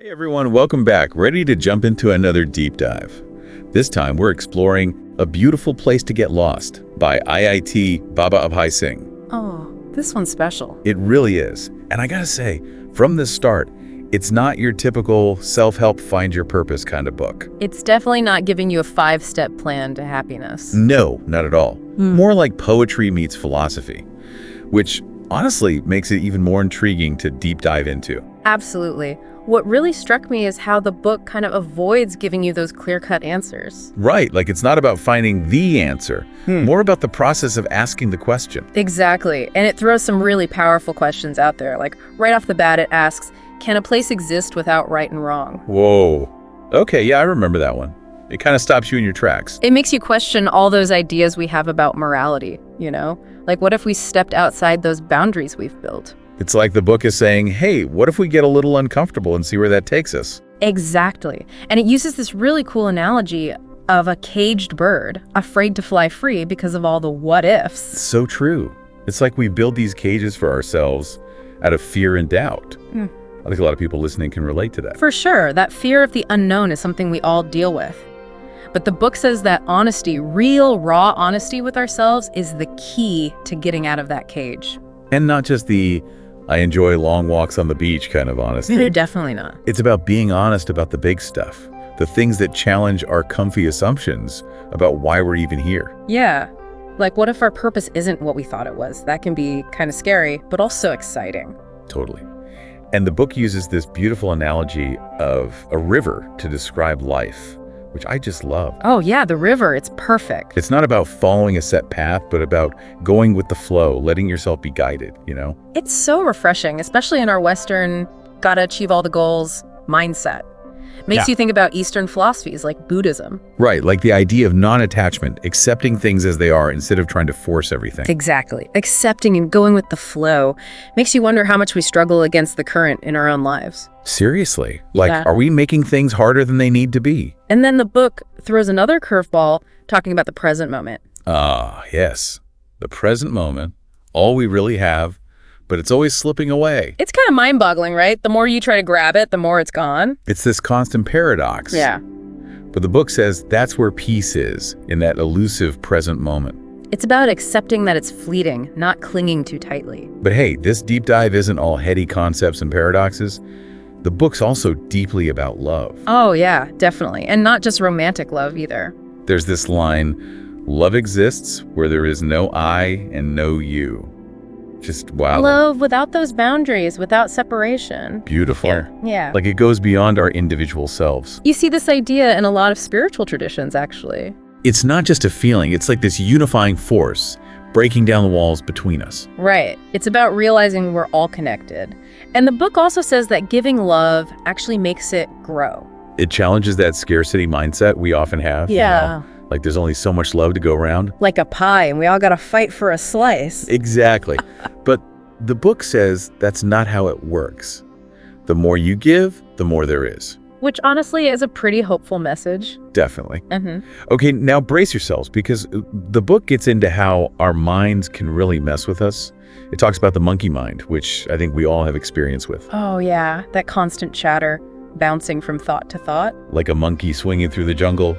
Hey everyone, welcome back. Ready to jump into another deep dive. This time we're exploring A Beautiful Place to Get Lost by IIT Baba Abhay Singh. Oh, this one's special. It really is. And I gotta say, from the start, it's not your typical self-help find your purpose kind of book. It's definitely not giving you a 5-step plan to happiness. No, not at all. More like poetry meets philosophy, which honestly makes it even more intriguing to deep dive into. Absolutely. What really struck me is how the book kind of avoids giving you those clear-cut answers. Right, like it's not about finding the answer, more about the process of asking the question. Exactly. And it throws some really powerful questions out there. Like right off the bat, it asks, can a place exist without right and wrong? Whoa. Okay, yeah, I remember that one. It kind of stops you in your tracks. It makes you question all those ideas we have about morality, you know? Like what if we stepped outside those boundaries we've built? It's like the book is saying, hey, what if we get a little uncomfortable and see where that takes us? Exactly. And it uses this really cool analogy of a caged bird afraid to fly free because of all the what ifs. So true. It's like we build these cages for ourselves out of fear and doubt. I think a lot of people listening can relate to that. For sure, that fear of the unknown is something we all deal with. But the book says that honesty, real, raw honesty with ourselves is the key to getting out of that cage. And not just the, I enjoy long walks on the beach kind of honesty. Definitely not. It's about being honest about the big stuff, the things that challenge our comfy assumptions about why we're even here. Yeah. Like, what if our purpose isn't what we thought it was? That can be kind of scary, but also exciting. Totally. And the book uses this beautiful analogy of a river to describe life, which I just love. Oh yeah, the river, it's perfect. It's not about following a set path, but about going with the flow, letting yourself be guided, you know? It's so refreshing, especially in our Western, gotta achieve all the goals mindset. Makes you think about Eastern philosophies like Buddhism. Right, like the idea of non-attachment, accepting things as they are instead of trying to force everything. Exactly. Accepting and going with the flow makes you wonder how much we struggle against the current in our own lives. Seriously, like, Yeah. are we making things harder than they need to be? And then the book throws another curveball talking about the present moment. Ah, yes. The present moment, all we really have, but it's always slipping away. It's kind of mind-boggling, right? The more you try to grab it, the more it's gone. It's this constant paradox. Yeah. But the book says that's where peace is, in that elusive present moment. It's about accepting that it's fleeting, not clinging too tightly. But hey, this deep dive isn't all heady concepts and paradoxes. The book's also deeply about love. Oh yeah, definitely. And not just romantic love either. There's this line, love exists where there is no I and no you. Just wow. Love without those boundaries, without separation. Beautiful. Yeah. Like it goes beyond our individual selves. You see this idea in a lot of spiritual traditions, actually. It's not just a feeling, it's like this unifying force breaking down the walls between us. Right. It's about realizing we're all connected. And the book also says that giving love actually makes it grow. It challenges that scarcity mindset we often have. you know? Like there's only so much love to go around. Like a pie, and we all gotta fight for a slice. Exactly. But the book says that's not how it works. The more you give, the more there is. Which honestly is a pretty hopeful message. Definitely. Okay, now brace yourselves, because the book gets into how our minds can really mess with us. It talks about the monkey mind, which I think we all have experience with. Oh yeah, that constant chatter, bouncing from thought to thought. Like a monkey swinging through the jungle.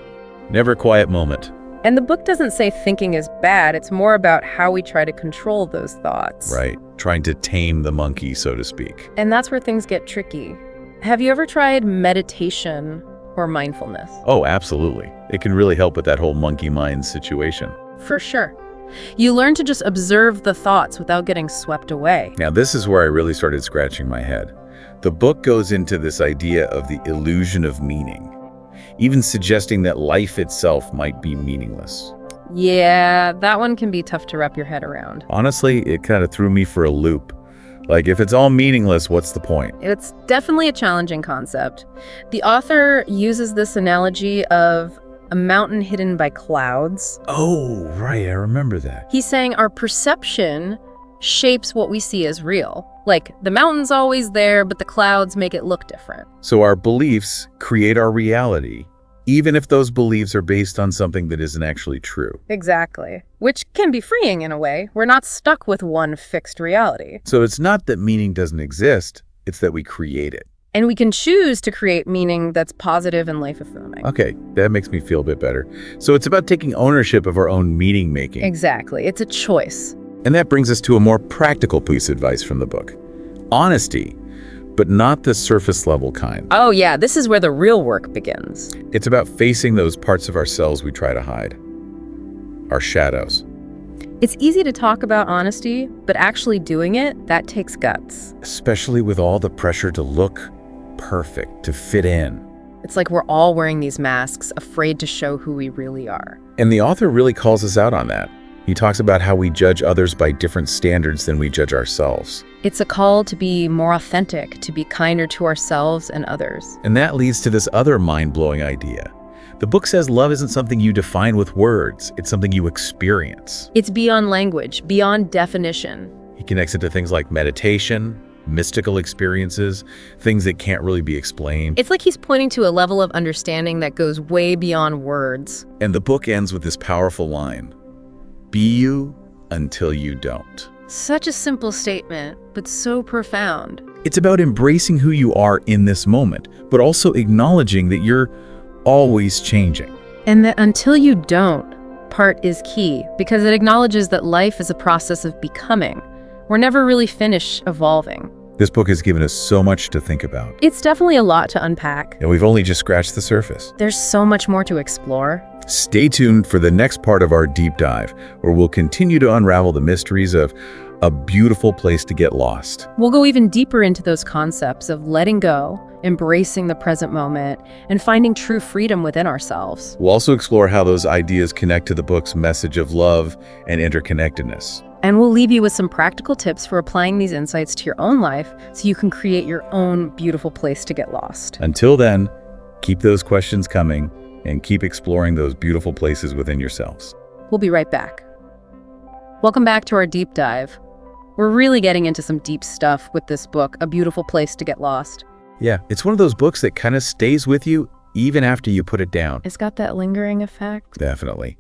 Never a quiet moment. And the book doesn't say thinking is bad, it's more about how we try to control those thoughts. Right. Trying to tame the monkey, so to speak. And that's where things get tricky. Have you ever tried meditation or mindfulness? Oh, absolutely. It can really help with that whole monkey mind situation. For sure. You learn to just observe the thoughts without getting swept away. Now, this is where I really started scratching my head. The book goes into this idea of the illusion of meaning, even suggesting that life itself might be meaningless. Yeah, that one can be tough to wrap your head around. Honestly, it kind of threw me for a loop. Like, if it's all meaningless, what's the point? It's definitely a challenging concept. The author uses this analogy of a mountain hidden by clouds. Oh, right, I remember that. He's saying our perception shapes what we see as real. Like, the mountain's always there, but the clouds make it look different. So our beliefs create our reality, even if those beliefs are based on something that isn't actually true. Exactly. Which can be freeing in a way. We're not stuck with one fixed reality. So it's not that meaning doesn't exist, it's that we create it. And we can choose to create meaning that's positive and life-affirming. Okay, that makes me feel a bit better. So it's about taking ownership of our own meaning making. Exactly. It's a choice. And that brings us to a more practical piece of advice from the book. Honesty, but not the surface level kind. Oh yeah, this is where the real work begins. It's about facing those parts of ourselves we try to hide. Our shadows. It's easy to talk about honesty, but actually doing it, that takes guts. Especially with all the pressure to look perfect, to fit in. It's like we're all wearing these masks, afraid to show who we really are. And the author really calls us out on that. He talks about how we judge others by different standards than we judge ourselves. It's a call to be more authentic, to be kinder to ourselves and others. And that leads to this other mind-blowing idea. The book says love isn't something you define with words, it's something you experience. It's beyond language, beyond definition. He connects it to things like meditation, mystical experiences, things that can't really be explained. It's like he's pointing to a level of understanding that goes way beyond words. And the book ends with this powerful line, "Be you until you don't." Such a simple statement, but so profound. It's about embracing who you are in this moment, but also acknowledging that you're always changing. And that until you don't part is key, because it acknowledges that life is a process of becoming. We're never really finished evolving. This book has given us so much to think about. It's definitely a lot to unpack. And we've only just scratched the surface. There's so much more to explore. Stay tuned for the next part of our deep dive, where we'll continue to unravel the mysteries of a beautiful place to get lost. We'll go even deeper into those concepts of letting go, embracing the present moment, and finding true freedom within ourselves. We'll also explore how those ideas connect to the book's message of love and interconnectedness. And we'll leave you with some practical tips for applying these insights to your own life so you can create your own beautiful place to get lost. Until then, keep those questions coming and keep exploring those beautiful places within yourselves. We'll be right back. Welcome back to our deep dive. We're really getting into some deep stuff with this book, A Beautiful Place to Get Lost. Yeah, it's one of those books that kind of stays with you even after you put it down. It's got that lingering effect. Definitely.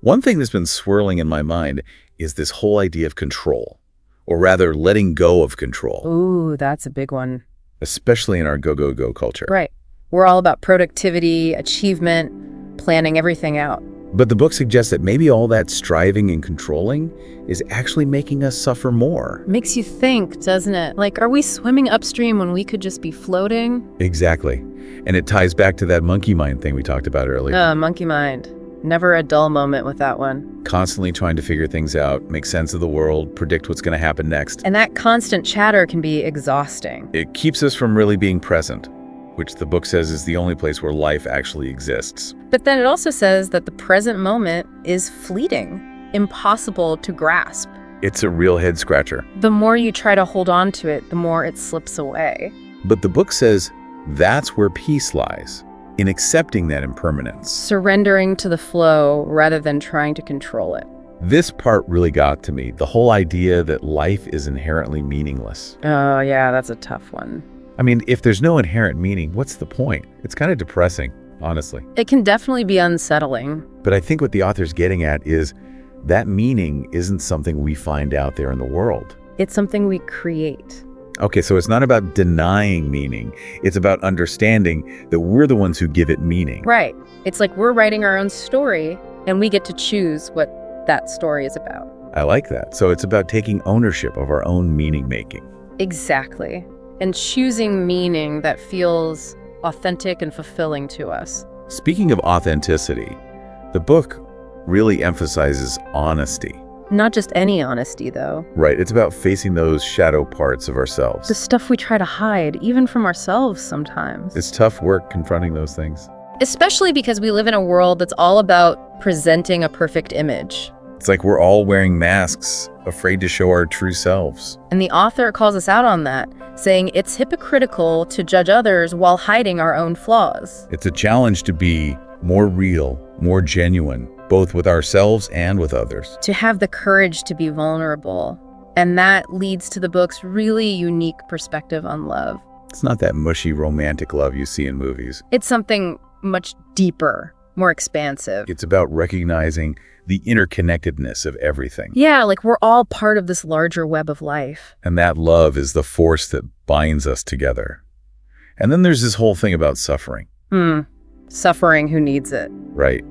One thing that's been swirling in my mind is this whole idea of control, or rather letting go of control, Ooh, that's a big one. especially in our go culture. Right. We're all about productivity, achievement, planning everything out. But the book suggests that maybe all that striving and controlling is actually making us suffer more. Makes you think, doesn't it? Like, are we swimming upstream when we could just be floating? Exactly. And it ties back to that monkey mind thing we talked about earlier. Monkey mind. Never a dull moment with that one. Constantly trying to figure things out, make sense of the world, predict what's going to happen next. And that constant chatter can be exhausting. It keeps us from really being present, which the book says is the only place where life actually exists. But then it also says that the present moment is fleeting, impossible to grasp. It's a real head scratcher. The more you try to hold on to it, the more it slips away. But the book says that's where peace lies, in accepting that impermanence. Surrendering to the flow rather than trying to control it. This part really got to me, the whole idea that life is inherently meaningless. Oh yeah, that's a tough one. I mean, if there's no inherent meaning, what's the point? It's kind of depressing, honestly. It can definitely be unsettling. But I think what the author's getting at is that meaning isn't something we find out there in the world. It's something we create. Okay, so it's not about denying meaning. It's about understanding that we're the ones who give it meaning. Right. It's like we're writing our own story, and we get to choose what that story is about. I like that. So it's about taking ownership of our own meaning making. Exactly. And choosing meaning that feels authentic and fulfilling to us. Speaking of authenticity, the book really emphasizes honesty. Not just any honesty, though. Right, it's about facing those shadow parts of ourselves. The stuff we try to hide, even from ourselves sometimes. It's tough work confronting those things. Especially because we live in a world that's all about presenting a perfect image. It's like we're all wearing masks, afraid to show our true selves. And the author calls us out on that, saying it's hypocritical to judge others while hiding our own flaws. It's a challenge to be more real, more genuine, both with ourselves and with others. To have the courage to be vulnerable. And that leads to the book's really unique perspective on love. It's not that mushy romantic love you see in movies. It's something much deeper, more expansive. It's about recognizing the interconnectedness of everything. Yeah, like we're all part of this larger web of life. And that love is the force that binds us together. And then there's this whole thing about suffering. Suffering, who needs it? Right.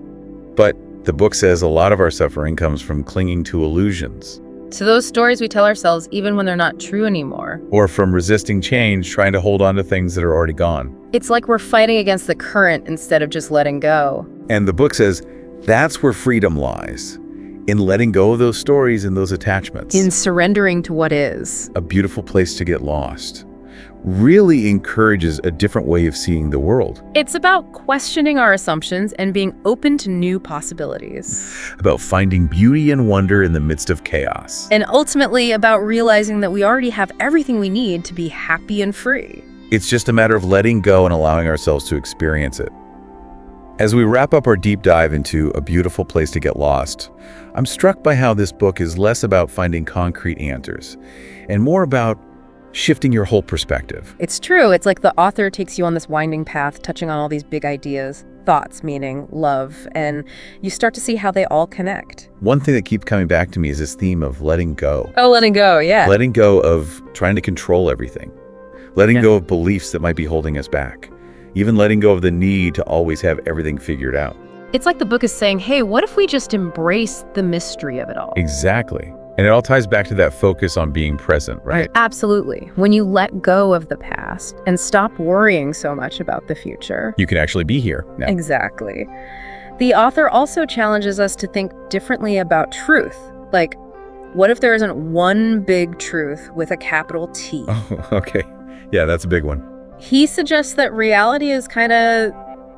But the book says a lot of our suffering comes from clinging to illusions. To those stories we tell ourselves even when they're not true anymore. Or from resisting change, trying to hold on to things that are already gone. It's like we're fighting against the current instead of just letting go. And the book says that's where freedom lies, in letting go of those stories and those attachments. In surrendering to what is. A beautiful place to get lost. Really encourages a different way of seeing the world. It's about questioning our assumptions and being open to new possibilities. About finding beauty and wonder in the midst of chaos. And ultimately about realizing that we already have everything we need to be happy and free. It's just a matter of letting go and allowing ourselves to experience it. As we wrap up our deep dive into A Beautiful Place to Get Lost, I'm struck by how this book is less about finding concrete answers and more about shifting your whole perspective. It's true. It's like the author takes you on this winding path, touching on all these big ideas, thoughts, meaning, love, and you start to see how they all connect. One thing that keeps coming back to me is this theme of letting go. Oh, letting go, yeah. Letting go of trying to control everything. Letting go of beliefs that might be holding us back. Even letting go of the need to always have everything figured out. It's like the book is saying, hey, what if we just embrace the mystery of it all? Exactly. And it all ties back to that focus on being present, right? Absolutely. When you let go of the past and stop worrying so much about the future. You can actually be here now. Exactly. The author also challenges us to think differently about truth. Like, what if there isn't one big truth with a capital T? Oh, okay. Yeah, that's a big one. He suggests that reality is kind of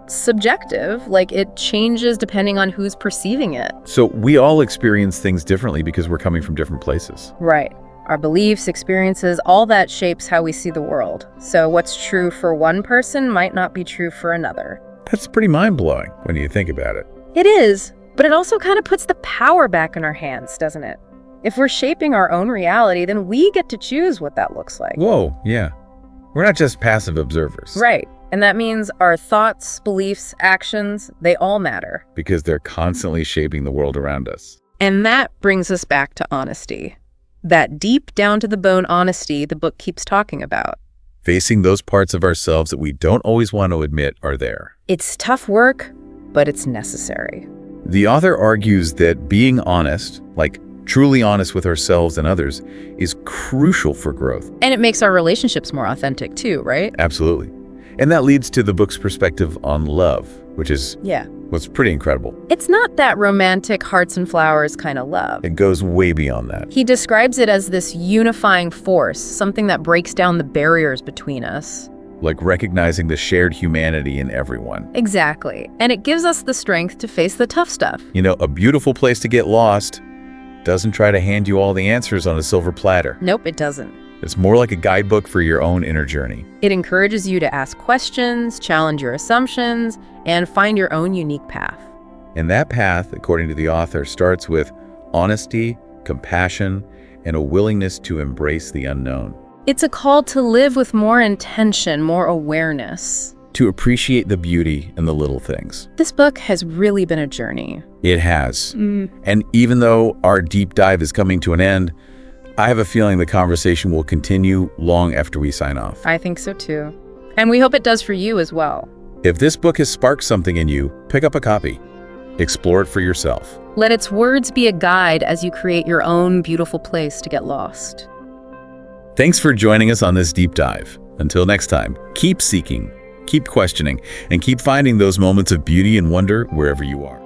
subjective, like it changes depending on who's perceiving it. So we all experience things differently because we're coming from different places. Right. Our beliefs, experiences, all that shapes how we see the world. So what's true for one person might not be true for another. That's pretty mind-blowing when you think about it. It is, but it also kind of puts the power back in our hands, doesn't it? If we're shaping our own reality, then we get to choose what that looks like. Whoa, yeah. We're not just passive observers. Right. And that means our thoughts, beliefs, actions, they all matter. Because they're constantly shaping the world around us. And that brings us back to honesty. That deep down to the bone honesty the book keeps talking about. Facing those parts of ourselves that we don't always want to admit are there. It's tough work, but it's necessary. The author argues that being honest, like truly honest with ourselves and others, is crucial for growth. And it makes our relationships more authentic too, right? Absolutely. And that leads to the book's perspective on love, which is what's pretty incredible. It's not that romantic hearts and flowers kind of love. It goes way beyond that. He describes it as this unifying force, something that breaks down the barriers between us. Like recognizing the shared humanity in everyone. Exactly. And it gives us the strength to face the tough stuff. You know, A Beautiful Place to Get Lost doesn't try to hand you all the answers on a silver platter. Nope, it doesn't. It's more like a guidebook for your own inner journey. It encourages you to ask questions, challenge your assumptions, and find your own unique path. And that path, according to the author, starts with honesty, compassion, and a willingness to embrace the unknown. It's a call to live with more intention, more awareness. To appreciate the beauty in the little things. This book has really been a journey. It has. And even though our deep dive is coming to an end, I have a feeling the conversation will continue long after we sign off. I think so too. And we hope it does for you as well. If this book has sparked something in you, pick up a copy. Explore it for yourself. Let its words be a guide as you create your own beautiful place to get lost. Thanks for joining us on this deep dive. Until next time, keep seeking, keep questioning, and keep finding those moments of beauty and wonder wherever you are.